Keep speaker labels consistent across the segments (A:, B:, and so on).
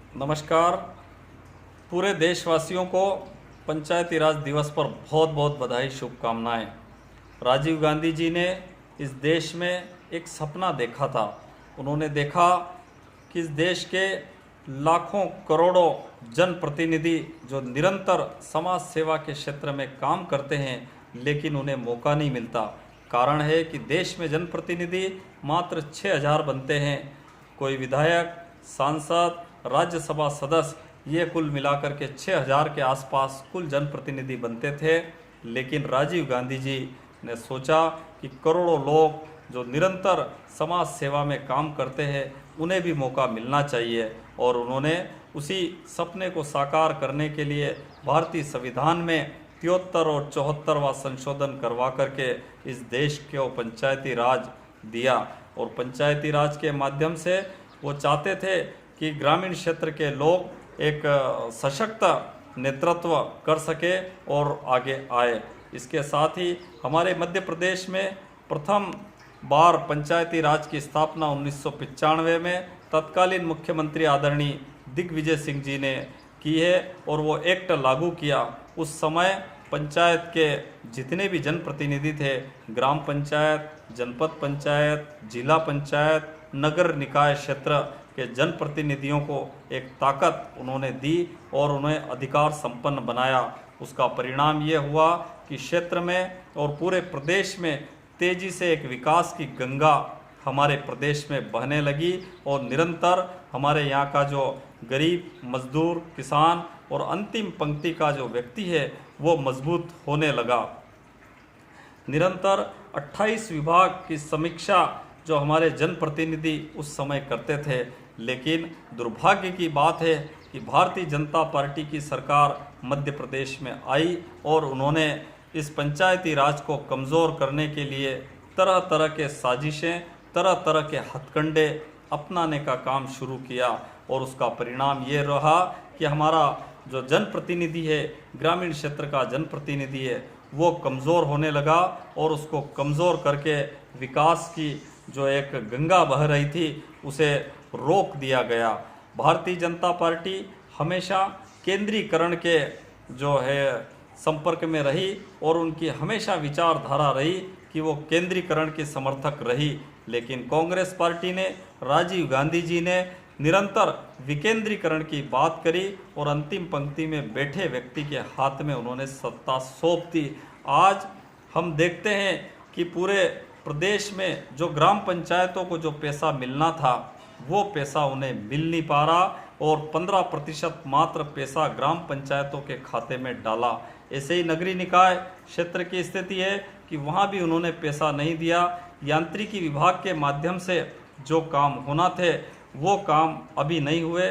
A: नमस्कार। पूरे देशवासियों को पंचायती राज दिवस पर बहुत बहुत बधाई, शुभकामनाएं। राजीव गांधी जी ने इस देश में एक सपना देखा था। उन्होंने देखा कि इस देश के लाखों करोड़ों जनप्रतिनिधि जो निरंतर समाज सेवा के क्षेत्र में काम करते हैं, लेकिन उन्हें मौका नहीं मिलता। कारण है कि देश में जनप्रतिनिधि मात्र 6000 बनते हैं। कोई विधायक, सांसद, राज्यसभा सदस्य, ये कुल मिलाकर के 6000 के आसपास कुल जनप्रतिनिधि बनते थे। लेकिन राजीव गांधी जी ने सोचा कि करोड़ों लोग जो निरंतर समाज सेवा में काम करते हैं, उन्हें भी मौका मिलना चाहिए। और उन्होंने उसी सपने को साकार करने के लिए भारतीय संविधान में 73 और 74वां संशोधन करवा करके इस देश को पंचायती राज दिया। और पंचायती राज के माध्यम से वो चाहते थे कि ग्रामीण क्षेत्र के लोग एक सशक्त नेतृत्व कर सके और आगे आए। इसके साथ ही हमारे मध्य प्रदेश में प्रथम बार पंचायती राज की स्थापना 1995 में तत्कालीन मुख्यमंत्री आदरणीय दिग्विजय सिंह जी ने की है और वो एक्ट लागू किया। उस समय पंचायत के जितने भी जनप्रतिनिधि थे, ग्राम पंचायत, जनपद पंचायत, जिला पंचायत, नगर निकाय क्षेत्र के जनप्रतिनिधियों को एक ताकत उन्होंने दी और उन्हें अधिकार संपन्न बनाया। उसका परिणाम ये हुआ कि क्षेत्र में और पूरे प्रदेश में तेजी से एक विकास की गंगा हमारे प्रदेश में बहने लगी और निरंतर हमारे यहाँ का जो गरीब, मजदूर, किसान और अंतिम पंक्ति का जो व्यक्ति है, वो मजबूत होने लगा। निरंतर 28 विभाग की समीक्षा जो हमारे जनप्रतिनिधि उस समय करते थे। लेकिन दुर्भाग्य की बात है कि भारतीय जनता पार्टी की सरकार मध्य प्रदेश में आई और उन्होंने इस पंचायती राज को कमज़ोर करने के लिए तरह तरह के साजिशें, तरह तरह के हथकंडे अपनाने का काम शुरू किया। और उसका परिणाम ये रहा कि हमारा जो जनप्रतिनिधि है, ग्रामीण क्षेत्र का जनप्रतिनिधि है, वो कमज़ोर होने लगा और उसको कमज़ोर करके विकास की जो एक गंगा बह रही थी, उसे रोक दिया गया। भारतीय जनता पार्टी हमेशा केंद्रीकरण के जो है संपर्क में रही और उनकी हमेशा विचारधारा रही कि वो केंद्रीकरण की समर्थक रही। लेकिन कांग्रेस पार्टी ने, राजीव गांधी जी ने निरंतर विकेंद्रीकरण की बात करी और अंतिम पंक्ति में बैठे व्यक्ति के हाथ में उन्होंने सत्ता सौंप दी। आज हम देखते हैं कि पूरे प्रदेश में जो ग्राम पंचायतों को जो पैसा मिलना था, वो पैसा उन्हें मिल नहीं पा रहा और 15% मात्र पैसा ग्राम पंचायतों के खाते में डाला। ऐसे ही नगरीय निकाय क्षेत्र की स्थिति है कि वहाँ भी उन्होंने पैसा नहीं दिया। यांत्रिकी विभाग के माध्यम से जो काम होना थे, वो काम अभी नहीं हुए।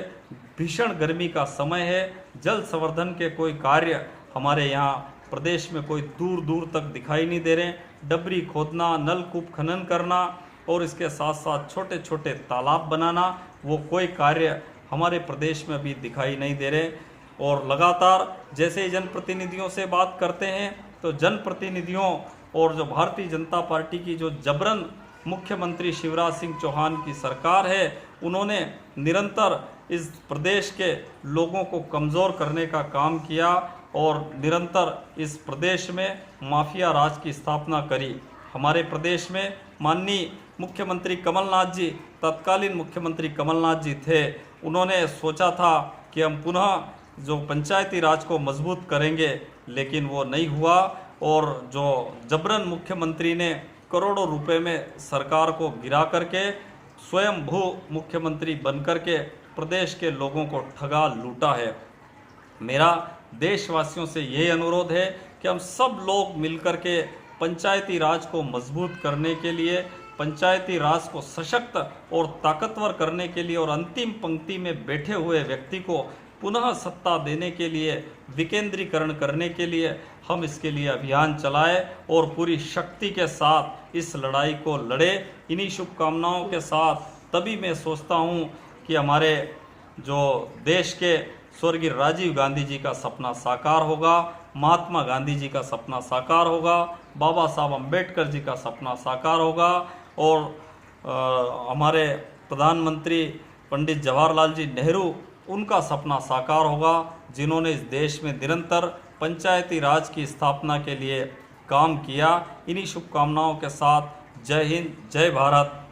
A: भीषण गर्मी का समय है, जल संवर्धन के कोई कार्य हमारे यहाँ प्रदेश में कोई दूर दूर तक दिखाई नहीं दे रहे। डबरी खोदना, नलकूप खनन करना और इसके साथ साथ छोटे छोटे तालाब बनाना, वो कोई कार्य हमारे प्रदेश में अभी दिखाई नहीं दे रहे। और लगातार जैसे ही जनप्रतिनिधियों से बात करते हैं, तो जनप्रतिनिधियों और जो भारतीय जनता पार्टी की जो जबरन मुख्यमंत्री शिवराज सिंह चौहान की सरकार है, उन्होंने निरंतर इस प्रदेश के लोगों को कमज़ोर करने का काम किया और निरंतर इस प्रदेश में माफिया राज की स्थापना करी। हमारे प्रदेश में माननीय मुख्यमंत्री कमलनाथ जी, तत्कालीन मुख्यमंत्री कमलनाथ जी थे, उन्होंने सोचा था कि हम पुनः जो पंचायती राज को मजबूत करेंगे, लेकिन वो नहीं हुआ। और जो जबरन मुख्यमंत्री ने करोड़ों रुपए में सरकार को गिरा करके स्वयं भू मुख्यमंत्री बनकर के प्रदेश के लोगों को ठगा लूटा है। मेरा देशवासियों से यही अनुरोध है कि हम सब लोग मिलकर के पंचायती राज को मजबूत करने के लिए, पंचायती राज को सशक्त और ताकतवर करने के लिए और अंतिम पंक्ति में बैठे हुए व्यक्ति को पुनः सत्ता देने के लिए, विकेंद्रीकरण करने के लिए हम इसके लिए अभियान चलाएं और पूरी शक्ति के साथ इस लड़ाई को लड़े। इन्हीं शुभकामनाओं के साथ तभी मैं सोचता हूं कि हमारे जो देश के स्वर्गीय राजीव गांधी जी का सपना साकार होगा, महात्मा गांधी जी का सपना साकार होगा, बाबा साहब अम्बेडकर जी का सपना साकार होगा और हमारे प्रधानमंत्री पंडित जवाहरलाल जी नेहरू उनका सपना साकार होगा, जिन्होंने इस देश में निरंतर पंचायती राज की स्थापना के लिए काम किया। इन्हीं शुभकामनाओं के साथ जय हिंद, जय भारत।